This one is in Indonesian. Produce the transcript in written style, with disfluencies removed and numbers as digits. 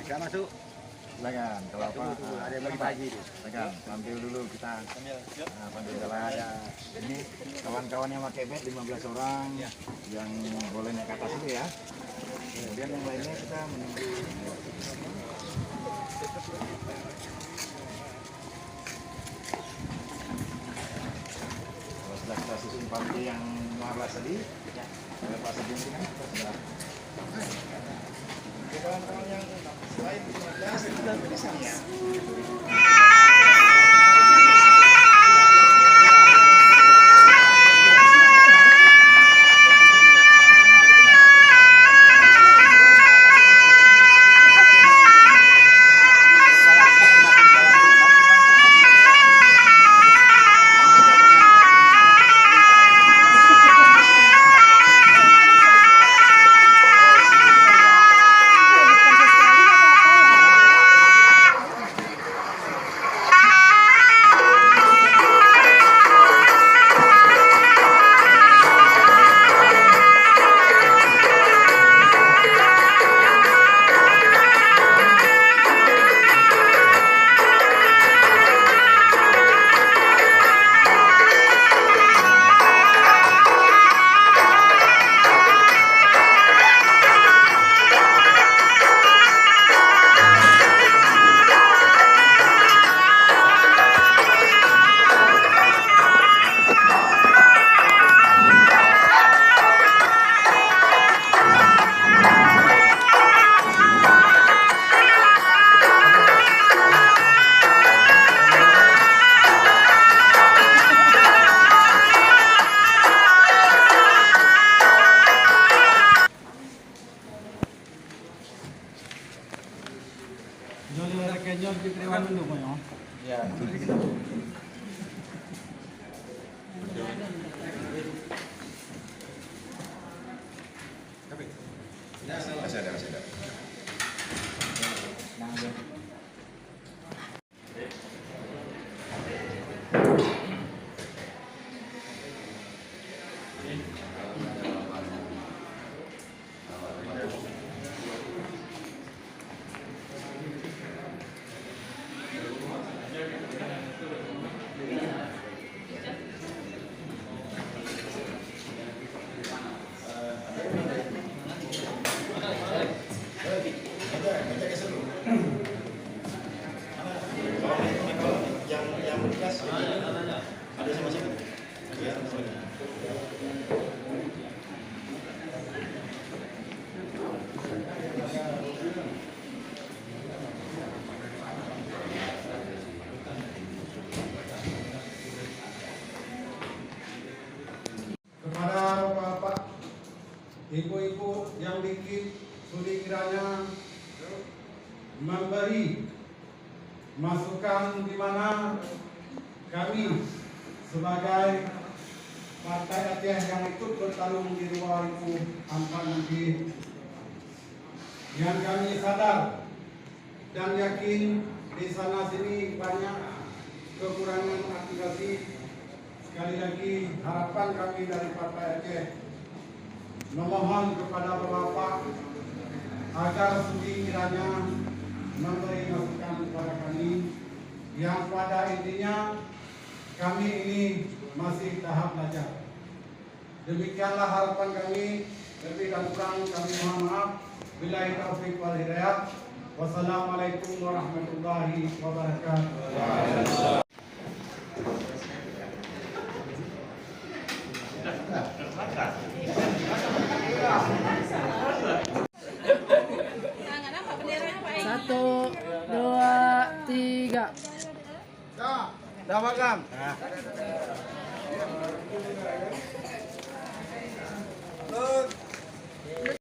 Bisa masuk. Silakan. Kalau apa? Ada yang bagi-bagi. Silakan. Tampil dulu kita. Panggil aja. Ini kawan-kawan yang pakai bed 15 orang yang boleh naik ke atas dulu ya. Kemudian yang lainnya kita menunggu. Kalau sudah kita susun panti yang 15 tadi, ada Pak Sejenti kan kita sudah. Kawan-kawan yang selain 15 sudah tulisan ya. Ya, masih ada. Yang bekas ada sama siapa? Ya, kepada bapak, ibu-ibu yang dikit sudi kiranya memberi masukan di mana kami sebagai Partai Aceh yang ikut bertarung di 2004 nanti, yang kami sadar dan yakin di sana sini banyak kekurangan aktivasi. Sekali lagi harapan kami dari Partai Aceh memohon kepada Bapak agar sudi kiranya memberi masukan kepada kami, yang pada intinya kami ini masih tahap belajar. Demikianlah harapan kami. Lebih dan kurang kami mohon maaf. Billahi taufiq wal hidayah. Wassalamualaikum warahmatullahi wabarakatuh. Satu, dua, tiga. Dah makan.